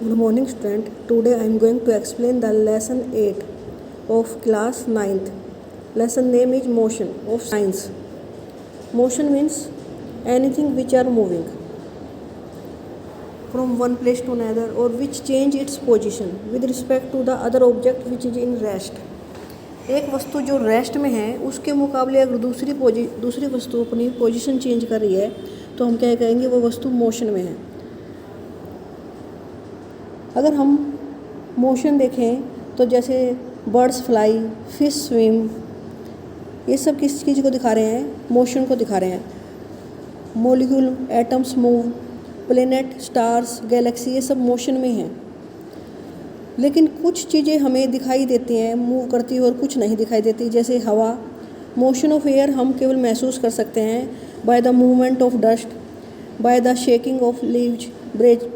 Good morning, student. Today I am going to explain the lesson 8 of class 9th. Lesson name is motion of science. Motion means anything which are moving from one place to another or which change its position with respect to the other object which is in rest. एक वस्तु जो rest में है उसके मुकाबले अगर दूसरी वस्तु अपनी पोजीशन चेंज कर रही है तो हम क्या कहेंगे, वो वस्तु मोशन में है। अगर हम मोशन देखें तो जैसे बर्ड्स फ्लाई, फिश स्विम, ये सब किस चीज़ को दिखा रहे हैं? मोशन को दिखा रहे हैं। Molecule, atoms move, planet, stars, Galaxy, ये सब मोशन में हैं। लेकिन कुछ चीज़ें हमें दिखाई देती हैं मूव करती और कुछ नहीं दिखाई देती, जैसे हवा। मोशन ऑफ एयर हम केवल महसूस कर सकते हैं by the movement of dust, by the shaking of leaves,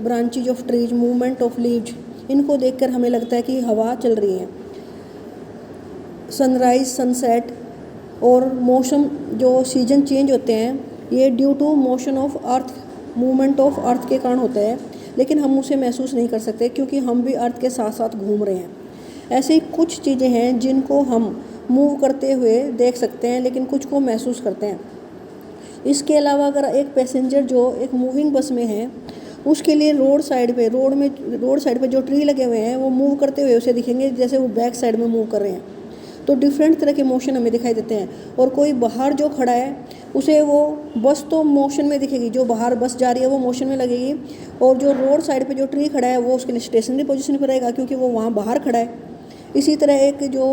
branches of trees, movement of leaves. इनको देखकर हमें लगता है कि हवा चल रही है। सनराइज, सनसेट और मौसम जो सीजन चेंज होते हैं ये due to motion of earth, movement of earth के कारण होता है, लेकिन हम उसे महसूस नहीं कर सकते क्योंकि हम भी अर्थ के साथ साथ घूम रहे हैं। ऐसे ही कुछ चीज़ें हैं जिनको हम मूव करते हुए देख सकते हैं लेकिन कुछ को महसूस करते हैं। इसके अलावा अगर एक पैसेंजर जो एक मूविंग बस में है उसके लिए रोड साइड पे जो ट्री लगे हुए हैं वो मूव करते हुए उसे दिखेंगे जैसे वो बैक साइड में मूव कर रहे हैं। तो डिफरेंट तरह के मोशन हमें दिखाई देते हैं। और कोई बाहर जो खड़ा है उसे वो बस तो मोशन में दिखेगी, जो बाहर बस जा रही है वो मोशन में लगेगी, और जो रोड साइड पे जो ट्री खड़ा है वो उसके लिए स्टेशनरी पोजीशन पर रहेगा क्योंकि वो वहाँ बाहर खड़ा है। इसी तरह एक जो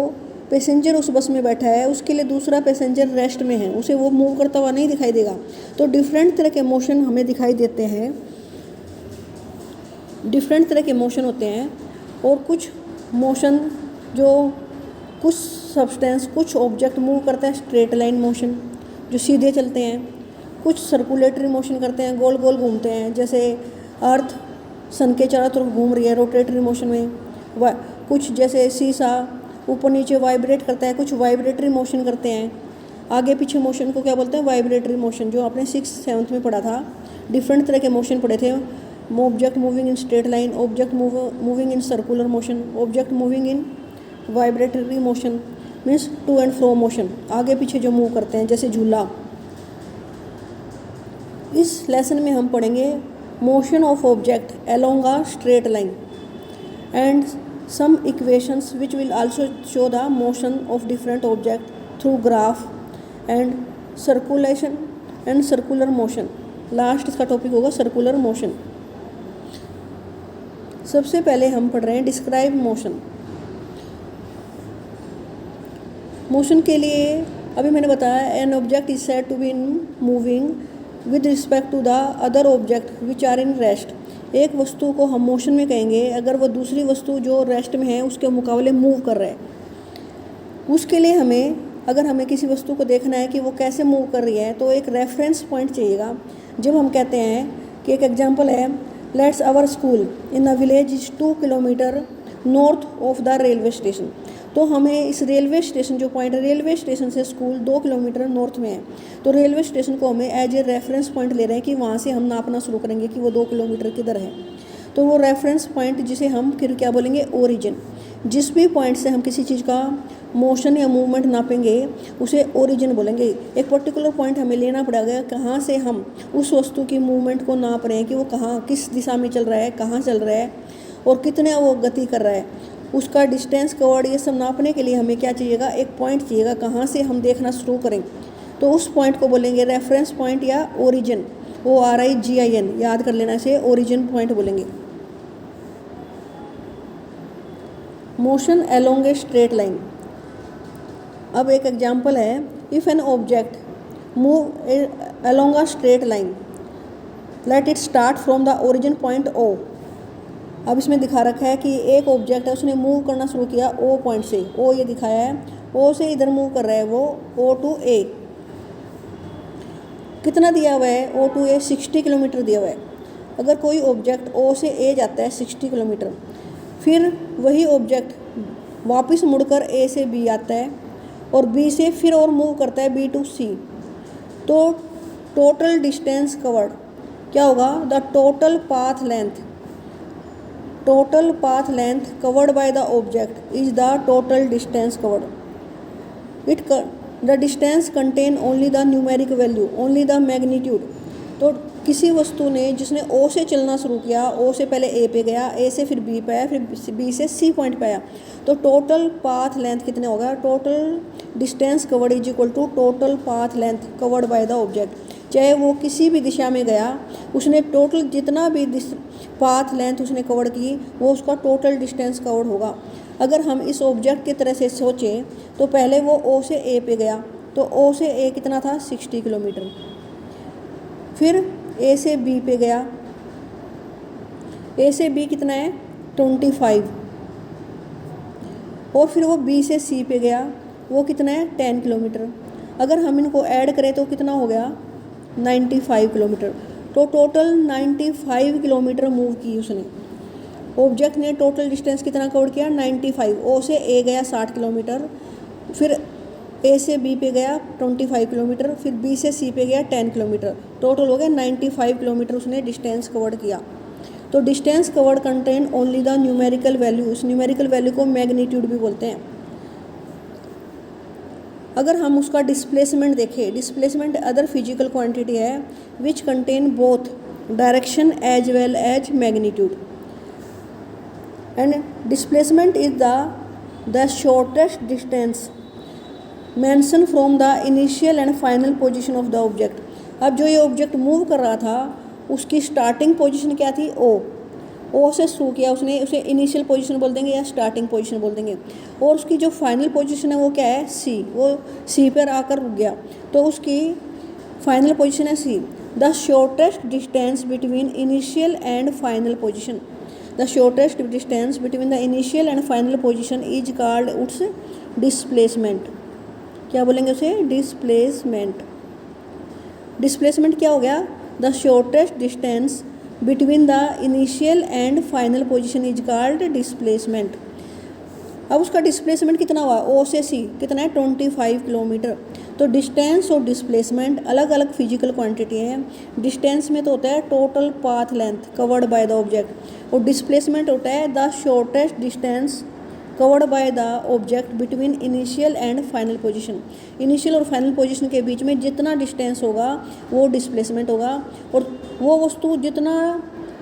पैसेंजर उस बस में बैठा है उसके लिए दूसरा पैसेंजर रेस्ट में है, उसे वो मूव करता हुआ नहीं दिखाई देगा। तो डिफरेंट तरह के मोशन हमें दिखाई देते हैं, डिफरेंट तरह के मोशन होते हैं। और कुछ मोशन जो कुछ सब्सटेंस, कुछ ऑब्जेक्ट मूव करते हैं स्ट्रेट लाइन मोशन जो सीधे चलते हैं, कुछ सर्कुलेटरी मोशन करते हैं, गोल गोल घूमते हैं, जैसे अर्थ सन के चारों तरफ घूम रही है रोटेटरी मोशन में। कुछ जैसे शीशा ऊपर नीचे वाइब्रेट करता है, कुछ वाइब्रेटरी मोशन करते हैं। आगे पीछे मोशन को क्या बोलते हैं? वाइब्रेटरी मोशन, जो आपने 6th-7th में पढ़ा था। डिफरेंट तरह के मोशन पढ़े थे। Object moving in straight line, object moving in circular motion, object moving in vibratory motion means to and fro motion, आगे पीछे जो मूव करते हैं जैसे झूला। इस लेसन में हम पढ़ेंगे motion of object along a straight line and some equations which will also show the motion of different object through graph and circulation and circular motion. Last इसका टॉपिक होगा सर्कुलर मोशन। सबसे पहले हम पढ़ रहे हैं डिस्क्राइब मोशन। मोशन के लिए अभी मैंने बताया an object is said to be moving with respect to the other object which are in rest. एक वस्तु को हम मोशन में कहेंगे अगर वह दूसरी वस्तु जो रेस्ट में है उसके मुकाबले मूव कर रहा है। उसके लिए अगर हमें किसी वस्तु को देखना है कि वो कैसे मूव कर रही है तो एक रेफरेंस पॉइंट चाहिएगा। जब हम कहते हैं कि एक एग्जांपल है, let's our school in a village is 2 kilometre north of the railway station. तो हमें इस रेलवे स्टेशन जो पॉइंट है, रेलवे स्टेशन से स्कूल 2 किलोमीटर नॉर्थ में है, तो रेलवे स्टेशन को हमें एज ए रेफरेंस पॉइंट ले रहे हैं कि वहाँ से हम नापना शुरू करेंगे कि वो 2 किलोमीटर किधर है। तो वो रेफरेंस पॉइंट जिसे हम फिर क्या बोलेंगे? ओरिजिन। जिस भी पॉइंट से हम किसी चीज़ का मोशन या मूवमेंट नापेंगे उसे ओरिजिन बोलेंगे। एक पर्टिकुलर पॉइंट हमें लेना पड़ेगा कहाँ से हम उस वस्तु की मूवमेंट को नाप रहे हैं कि वो कहाँ, किस दिशा में चल रहा है, कहाँ चल रहा है और कितने वो गति कर रहा है, उसका डिस्टेंस कवर्ड, ये सब नापने के लिए हमें क्या चाहिएगा? एक पॉइंट चाहिएगा कहाँ से हम देखना शुरू करें। तो उस पॉइंट को बोलेंगे रेफरेंस पॉइंट या ओरिजिन। ORIGIN याद कर लेना, से ओरिजिन पॉइंट बोलेंगे। Motion along a straight line. अब एक एग्जांपल है, if an object move along a straight line let it start from the origin point O। अब इसमें दिखा रखा है कि एक ऑब्जेक्ट है उसने मूव करना शुरू किया O पॉइंट से। O ये दिखाया है, O से इधर मूव कर रहा है वो O to A। कितना दिया हुआ है? O to A 60 किलोमीटर दिया हुआ है। अगर कोई ऑब्जेक्ट O से A जाता है 60 किलोमीटर, फिर वही ऑब्जेक्ट वापस मुड़कर A से B आता है और B से फिर और मूव करता है B to C, तो टोटल डिस्टेंस कवर्ड क्या होगा? The total path length total path length covered by the object is the total distance covered. The distance contain only the numeric value, only the magnitude. तो किसी वस्तु ने जिसने ओ से चलना शुरू किया, ओ से पहले ए पे गया, ए से फिर बी पे आया, फिर बी से सी पॉइंट पे आया, तो टोटल पाथ लेंथ कितने होगा? Total distance covered is equal to total path length covered by the object. चाहे वो किसी भी दिशा में गया, उसने टोटल जितना भी पाथ लेंथ उसने कवर की, वो उसका टोटल डिस्टेंस कवर्ड होगा। अगर हम इस ऑब्जेक्ट की तरह से सोचें तो पहले वो ओ से ए पे गया, तो ओ से ए कितना था? 60 किलोमीटर। फिर ए से बी पे गया, ए से बी कितना है? 25। और फिर वो बी से सी पे गया, वो कितना है? 10 किलोमीटर। अगर हम इनको ऐड करें तो कितना हो गया? 95 किलोमीटर। तो टोटल 95 किलोमीटर मूव की उसने। ऑब्जेक्ट ने टोटल डिस्टेंस कितना कवर किया? 95। ओ से ए गया 60 किलोमीटर, फिर ए से बी पे गया 25 किलोमीटर, फिर बी से सी पे गया 10 किलोमीटर। टोटल हो गया 95 किलोमीटर उसने डिस्टेंस कवर्ड किया। तो distance covered contain only the numerical value. उस न्यूमेरिकल वैल्यू को मैग्नीट्यूड भी बोलते हैं। अगर हम उसका डिस्प्लेसमेंट देखें, डिस्प्लेसमेंट अदर फिजिकल क्वांटिटी है which contain both direction as well as magnitude. And displacement is the shortest distance mention from the initial and final position of the object. अब जो ये ऑब्जेक्ट मूव कर रहा था, उसकी starting position क्या थी? ओ से शुरू किया उसने, उसे इनिशियल पोजीशन बोल देंगे या स्टार्टिंग पोजीशन बोल देंगे। और उसकी जो फाइनल पोजीशन है वो क्या है? सी। वो सी पर आकर रुक गया, तो उसकी फाइनल पोजीशन है C. The shortest distance between initial and final position, the shortest distance between the initial and final position is called its displacement. क्या बोलेंगे उसे? डिस्प्लेसमेंट। डिस्प्लेसमेंट क्या हो गया? The shortest distance between the initial and final position is called displacement. अब उसका displacement कितना हुआ? ओ से सी कितना है? 25 किलोमीटर। तो डिस्टेंस और डिस्प्लेसमेंट अलग अलग फिजिकल क्वांटिटी हैं। डिस्टेंस में तो होता है total path length covered by the object, और डिस्प्लेसमेंट होता है the shortest distance covered by the object between initial and final position. Initial और फाइनल पोजीशन के बीच में जितना डिस्टेंस होगा वो डिस्प्लेसमेंट होगा। और वो वस्तु जितना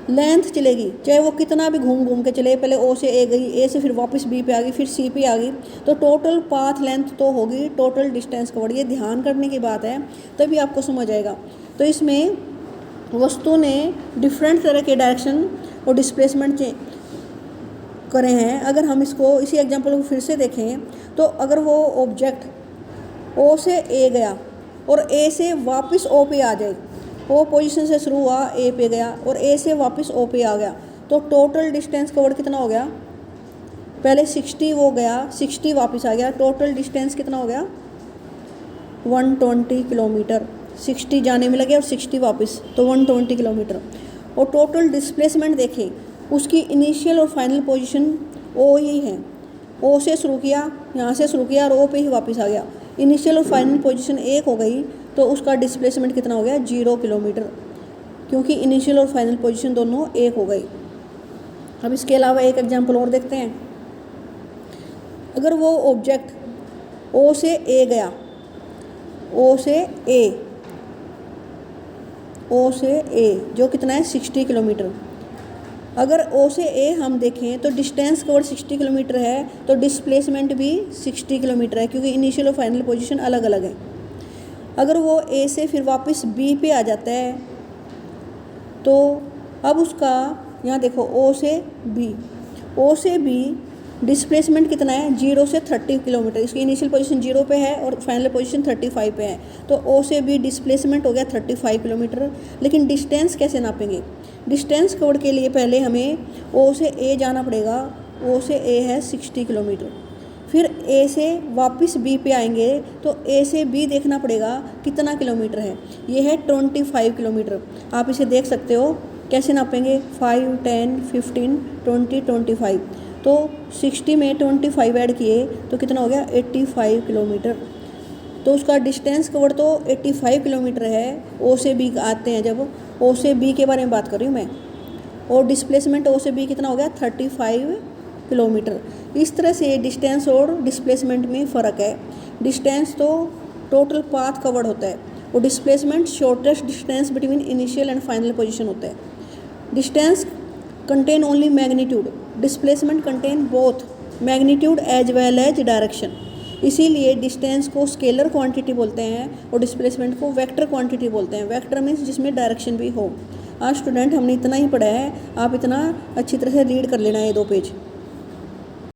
लेंथ चलेगी, चाहे वो कितना भी घूम घूम के चले, पहले ओ से ए गई, ए से फिर वापस बी पे आ गई, फिर सी पे आ गई, तो टोटल पाथ लेंथ तो होगी टोटल डिस्टेंस कवर्ड। ये ध्यान करने की बात है, तभी आपको समझ आएगा। तो इसमें वस्तु ने डिफरेंट तरह के डायरेक्शन और डिस्प्लेसमेंट करे हैं। अगर हम इसको इसी एग्जांपल को फिर से देखें, तो अगर वो ऑब्जेक्ट ओ से ए गया और ए से वापस ओ पे आ जाए, ओ पोजीशन से शुरू हुआ, ए पे गया और ए से वापस ओ पे आ गया, तो टोटल डिस्टेंस कवर्ड कितना हो गया? पहले 60 वो गया, 60 वापस आ गया, टोटल डिस्टेंस कितना हो गया? 120 किलोमीटर। 60 जाने में लगे और 60 वापस, तो 120 किलोमीटर। और टोटल डिस्प्लेसमेंट देखें, उसकी इनिशियल और फाइनल पोजीशन ओ ही है। ओ से शुरू किया, यहाँ से शुरू किया और ओ पे ही वापस आ गया। इनिशियल और फाइनल पोजीशन एक हो गई, तो उसका डिस्प्लेसमेंट कितना हो गया? 0 किलोमीटर, क्योंकि इनिशियल और फाइनल पोजीशन दोनों एक हो गई। अब इसके अलावा एक एग्जांपल और देखते हैं। अगर वो ऑब्जेक्ट ओ से ए गया, ओ से ए जो कितना है? 60 किलोमीटर। अगर ओ से ए हम देखें तो डिस्टेंस कवर 60 किलोमीटर है, तो डिस्प्लेसमेंट भी 60 किलोमीटर है, क्योंकि इनिशियल और फाइनल पोजीशन अलग अलग है। अगर वो ए से फिर वापस बी पे आ जाता है, तो अब उसका यहाँ देखो ओ से बी डिस्प्लेसमेंट कितना है? 0 से 30 किलोमीटर। इसकी इनिशियल पोजीशन 0 पे है और फाइनल पोजीशन 35 पे है, तो ओ से बी डिस्प्लेसमेंट हो गया 35 किलोमीटर। लेकिन डिस्टेंस कैसे नापेंगे? डिस्टेंस कवर के लिए पहले हमें ओ से ए जाना पड़ेगा। ओ से ए है 60 किलोमीटर। फिर ए से वापस बी पे आएंगे, तो ए से बी देखना पड़ेगा कितना किलोमीटर है। ये है 25 किलोमीटर। आप इसे देख सकते हो कैसे नापेंगे? 5, 10, 15, 20, 25। तो 60 में 25 ऐड किए तो कितना हो गया? 85 किलोमीटर। तो उसका डिस्टेंस कवर तो 85 किलोमीटर है। ओ से बी आते हैं, जब ओ से बी के बारे में बात कर रही हूँ मैं। और डिस्प्लेसमेंट ओ से बी कितना हो गया 35 किलोमीटर। इस तरह से डिस्टेंस और डिस्प्लेसमेंट में फ़र्क है। डिस्टेंस तो टोटल पाथ कवर्ड होता है और displacement shortest distance between initial and final position होता है। Distance contain only magnitude, displacement contain both magnitude as well as direction. इसीलिए डिस्टेंस को स्केलर क्वांटिटी बोलते हैं और डिस्प्लेसमेंट को वेक्टर क्वांटिटी बोलते हैं। वेक्टर मीन्स जिसमें डायरेक्शन भी हो। आज स्टूडेंट हमने इतना ही पढ़ा है, आप इतना अच्छी तरह से रीड कर लेना ये 2 पेज।